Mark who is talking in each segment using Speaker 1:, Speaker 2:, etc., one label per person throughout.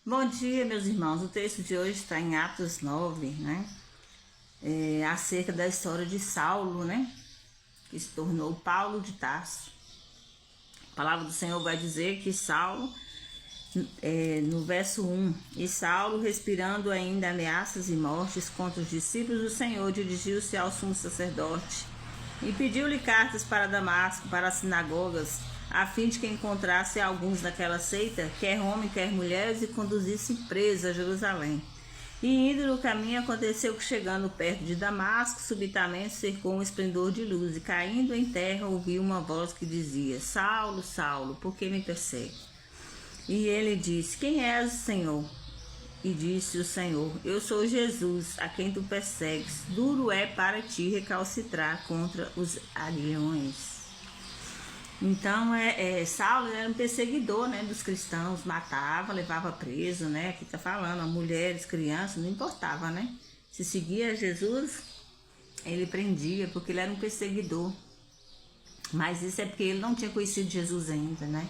Speaker 1: Bom dia, meus irmãos. O texto de hoje está em Atos 9, né? Acerca da história de Saulo, né? Que se tornou Paulo de Tarso. A palavra do Senhor vai dizer que Saulo, no verso 1, e Saulo, respirando ainda ameaças e mortes contra os discípulos do Senhor, dirigiu-se ao sumo sacerdote e pediu-lhe cartas para Damasco, para as sinagogas, a fim de que encontrasse alguns daquela seita, quer homem, quer mulheres, e conduzisse presos a Jerusalém. E indo no caminho, aconteceu que, chegando perto de Damasco, subitamente cercou um esplendor de luz, e caindo em terra, ouviu uma voz que dizia: Saulo, Saulo, por que me persegue? E ele disse: Quem és, Senhor? E disse o Senhor: Eu sou Jesus, a quem tu persegues. Duro é para ti recalcitrar contra os aguilhões. Então, Saulo era um perseguidor, né, dos cristãos, matava, levava preso, né? Aqui tá falando, mulheres, crianças, não importava, né? Se seguia Jesus, ele prendia, porque ele era um perseguidor. Mas isso é porque ele não tinha conhecido Jesus ainda, né?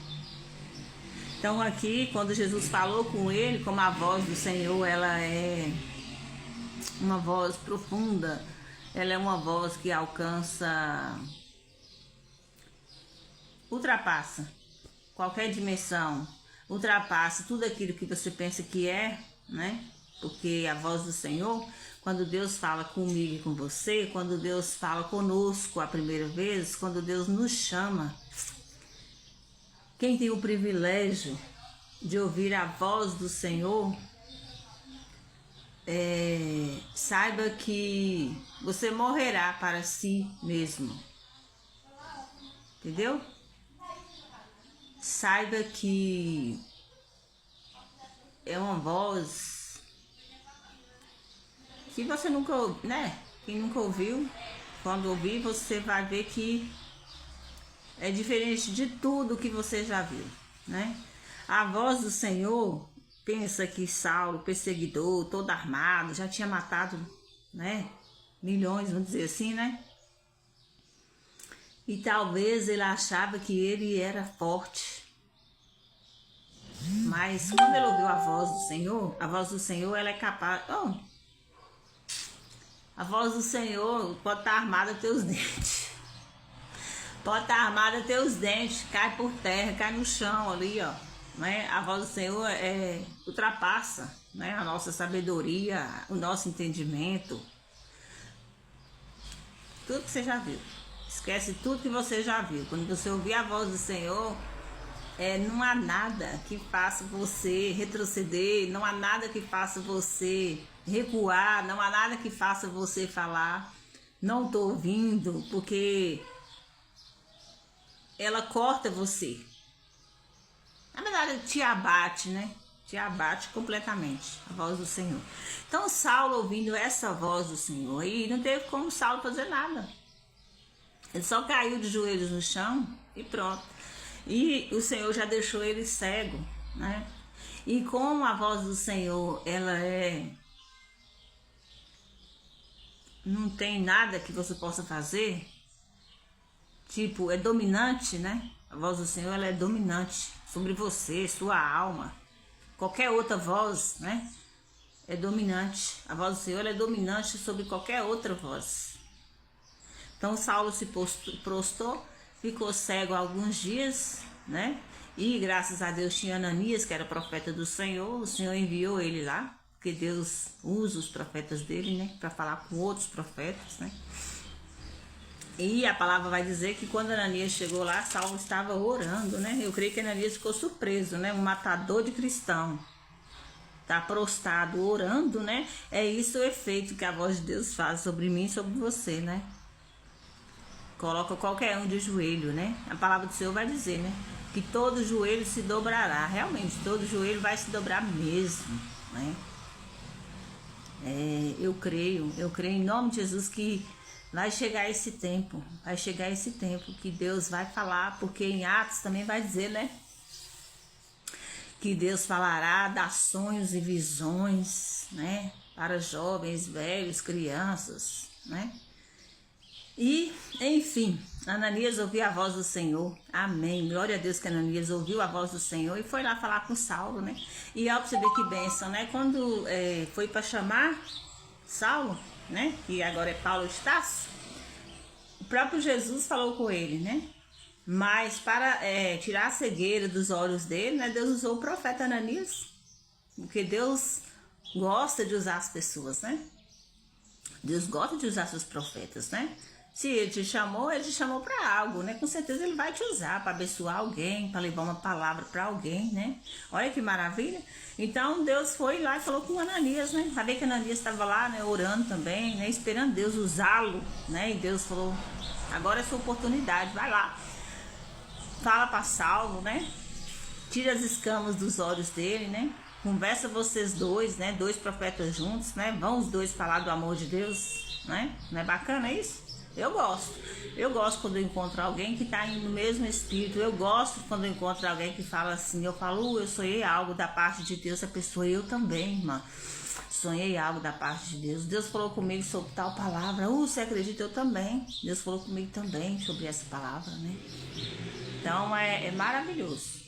Speaker 1: Então aqui, quando Jesus falou com ele, como a voz do Senhor, ela é uma voz profunda, ela é uma voz que ultrapassa qualquer dimensão, ultrapassa tudo aquilo que você pensa que é, né? Porque a voz do Senhor, quando Deus fala comigo e com você, quando Deus fala conosco a primeira vez, quando Deus nos chama, quem tem o privilégio de ouvir a voz do Senhor, saiba que você morrerá para si mesmo. Entendeu? Saiba que é uma voz que você nunca ouviu, né? Quem nunca ouviu, quando ouvir, você vai ver que é diferente de tudo que você já viu, né? A voz do Senhor, pensa que Saulo, perseguidor, todo armado, já tinha matado, né? Milhões, vamos dizer assim, né? E talvez ele achava que ele era forte. Mas quando ele ouviu a voz do Senhor, ela é capaz... a voz do Senhor pode estar armada até os dentes. Pode estar armada até os dentes, cai por terra, cai no chão ali, ó. Né? A voz do Senhor ultrapassa, né? A nossa sabedoria, o nosso entendimento. Tudo que você já viu. Esquece tudo que você já viu. Quando você ouvir a voz do Senhor, não há nada que faça você retroceder, não há nada que faça você recuar, não há nada que faça você falar, não estou ouvindo, porque ela corta você. Na verdade, te abate, né? Te abate completamente, a voz do Senhor. Então, Saulo, ouvindo essa voz do Senhor, e não teve como Saulo fazer nada. Ele só caiu de joelhos no chão e pronto. E o Senhor já deixou ele cego, né? E como a voz do Senhor, não tem nada que você possa fazer, tipo, é dominante, né? A voz do Senhor, ela é dominante sobre você, sua alma. Qualquer outra voz, né? É dominante. A voz do Senhor, ela é dominante sobre qualquer outra voz. Então, Saulo se prostrou, ficou cego há alguns dias, né? E graças a Deus tinha Ananias, que era profeta do Senhor. O Senhor enviou ele lá, porque Deus usa os profetas dele, né? Para falar com outros profetas, né? E a palavra vai dizer que quando Ananias chegou lá, Saulo estava orando, né? Eu creio que Ananias ficou surpreso, né? Um matador de cristão tá prostrado orando, né? É isso o efeito que a voz de Deus faz sobre mim e sobre você, né? Coloca qualquer um de joelho, né? A palavra do Senhor vai dizer, né? Que todo joelho se dobrará. Realmente, todo joelho vai se dobrar mesmo, né? Eu creio em nome de Jesus que vai chegar esse tempo que Deus vai falar, porque em Atos também vai dizer, né? Que Deus falará, dar sonhos e visões, né? Para jovens, velhos, crianças, né? E, enfim, Ananias ouviu a voz do Senhor. Amém. Glória a Deus que Ananias ouviu a voz do Senhor e foi lá falar com Saulo, né? E ó, pra você ver que bênção, né? Quando foi para chamar Saulo, né? Que agora é Paulo de Tarso, o próprio Jesus falou com ele, né? Mas para tirar a cegueira dos olhos dele, né? Deus usou o profeta Ananias. Porque Deus gosta de usar as pessoas, né? Deus gosta de usar seus profetas, né? Se ele te chamou para algo, né? Com certeza ele vai te usar para abençoar alguém, para levar uma palavra para alguém, né? Olha que maravilha. Então Deus foi lá e falou com Ananias, né? Sabia que Ananias estava lá, né? Orando também, né? Esperando Deus usá-lo, né? E Deus falou: agora é sua oportunidade, vai lá. Fala para Saulo, né? Tira as escamas dos olhos dele, né? Conversa vocês dois, né? Dois profetas juntos, né? Vão os dois falar do amor de Deus, né? Não é bacana isso? Eu gosto. Eu gosto quando eu encontro alguém que está no mesmo espírito. Eu gosto quando eu encontro alguém que fala assim. Eu falo, eu sonhei algo da parte de Deus. A pessoa, eu também, irmã. Sonhei algo da parte de Deus. Deus falou comigo sobre tal palavra. Você acredita? Eu também. Deus falou comigo também sobre essa palavra, né? Então é maravilhoso.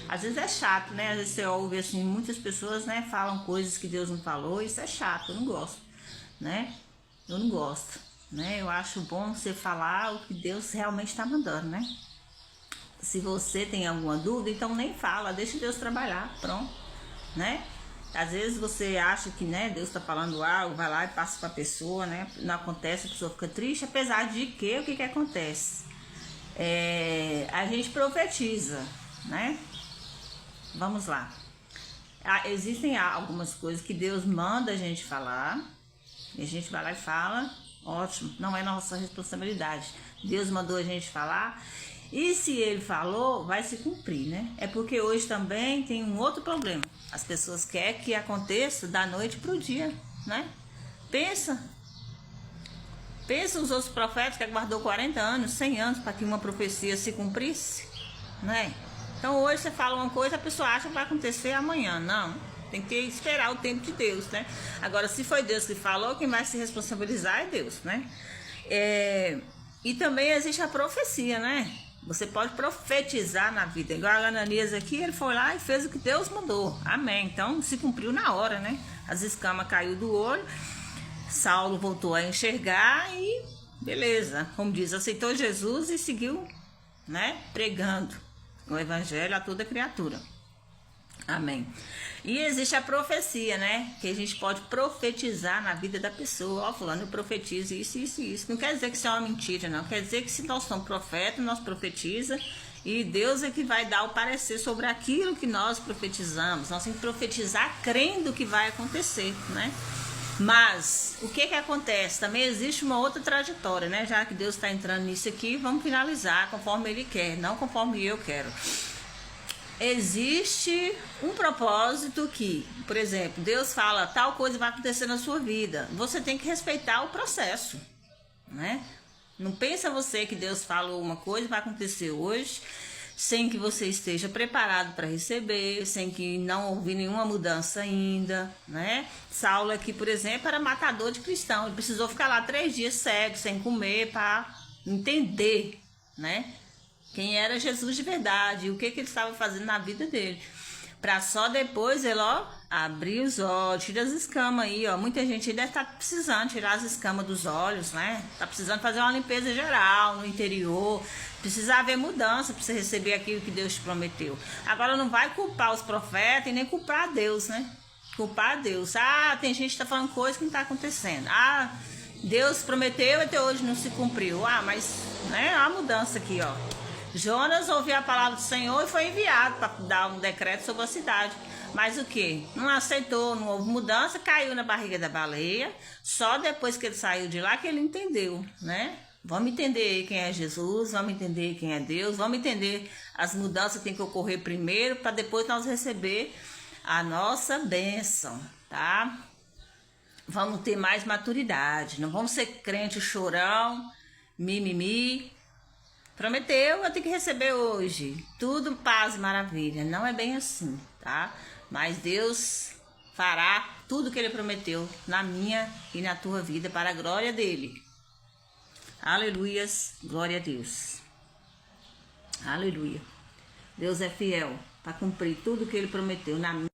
Speaker 1: Às vezes é chato, né? Às vezes você ouve assim, muitas pessoas, né, falam coisas que Deus não falou. Isso é chato, eu não gosto, né? Eu não gosto, né? Eu acho bom você falar o que Deus realmente está mandando, né? Se você tem alguma dúvida, então nem fala, deixa Deus trabalhar, pronto, né? Às vezes você acha que, né, Deus está falando algo, vai lá e passa para a pessoa, né? Não acontece, a pessoa fica triste, apesar de que, o que acontece? A gente profetiza, né? Vamos lá. Existem algumas coisas que Deus manda a gente falar, e a gente vai lá e fala, ótimo, não é nossa responsabilidade. Deus mandou a gente falar, e se Ele falou, vai se cumprir, né? É porque hoje também tem um outro problema. As pessoas querem que aconteça da noite para o dia, né? Pensa os outros profetas que aguardou 40 anos, 100 anos para que uma profecia se cumprisse, né? Então hoje você fala uma coisa, a pessoa acha que vai acontecer amanhã. Não, tem que esperar o tempo de Deus, né? Agora, se foi Deus que falou, quem vai se responsabilizar é Deus, né? E também existe a profecia, né? Você pode profetizar na vida. Igual a Ananias aqui, ele foi lá e fez o que Deus mandou. Amém. Então se cumpriu na hora, né? As escamas caiu do olho, Saulo voltou a enxergar e beleza. Como diz, aceitou Jesus e seguiu, né, pregando o evangelho a toda criatura. Amém. E existe a profecia, né? Que a gente pode profetizar na vida da pessoa. Ó, fulano, eu profetizo isso, isso e isso. Não quer dizer que isso é uma mentira, não. Quer dizer que se nós somos profetas, nós profetiza e Deus é que vai dar o parecer sobre aquilo que nós profetizamos. Nós temos que profetizar crendo que vai acontecer, né? Mas o que acontece? Também existe uma outra trajetória, né? Já que Deus está entrando nisso aqui, vamos finalizar conforme Ele quer, não conforme eu quero. Existe um propósito que, por exemplo, Deus fala tal coisa vai acontecer na sua vida. Você tem que respeitar o processo, né? Não pensa você que Deus falou uma coisa vai acontecer hoje, sem que você esteja preparado para receber, sem que não houve nenhuma mudança ainda, né? Saulo aqui, por exemplo, era matador de cristão. Ele precisou ficar lá 3 dias cego, sem comer, para entender, né, quem era Jesus de verdade, o que ele estava fazendo na vida dele. Para só depois ele, ó, abrir os olhos, tira as escamas aí, ó. Muita gente ainda está precisando tirar as escamas dos olhos, né? Tá precisando fazer uma limpeza geral no interior. Precisa haver mudança para você receber aquilo que Deus te prometeu. Agora não vai culpar os profetas e nem culpar a Deus, né? Culpar a Deus. Ah, tem gente que está falando coisa que não está acontecendo. Ah, Deus prometeu e até hoje não se cumpriu. Ah, mas, né, há mudança aqui, ó. Jonas ouviu a palavra do Senhor e foi enviado para dar um decreto sobre a cidade. Mas o que? Não aceitou, não houve mudança, caiu na barriga da baleia. Só depois que ele saiu de lá que ele entendeu, né? Vamos entender quem é Jesus, vamos entender quem é Deus, vamos entender as mudanças que tem que ocorrer primeiro para depois nós receber a nossa bênção, tá? Vamos ter mais maturidade, não vamos ser crente chorão, mimimi. Prometeu, eu tenho que receber hoje. Tudo paz e maravilha. Não é bem assim, tá? Mas Deus fará tudo que Ele prometeu na minha e na tua vida para a glória dEle. Aleluias, glória a Deus. Aleluia. Deus é fiel para cumprir tudo que Ele prometeu na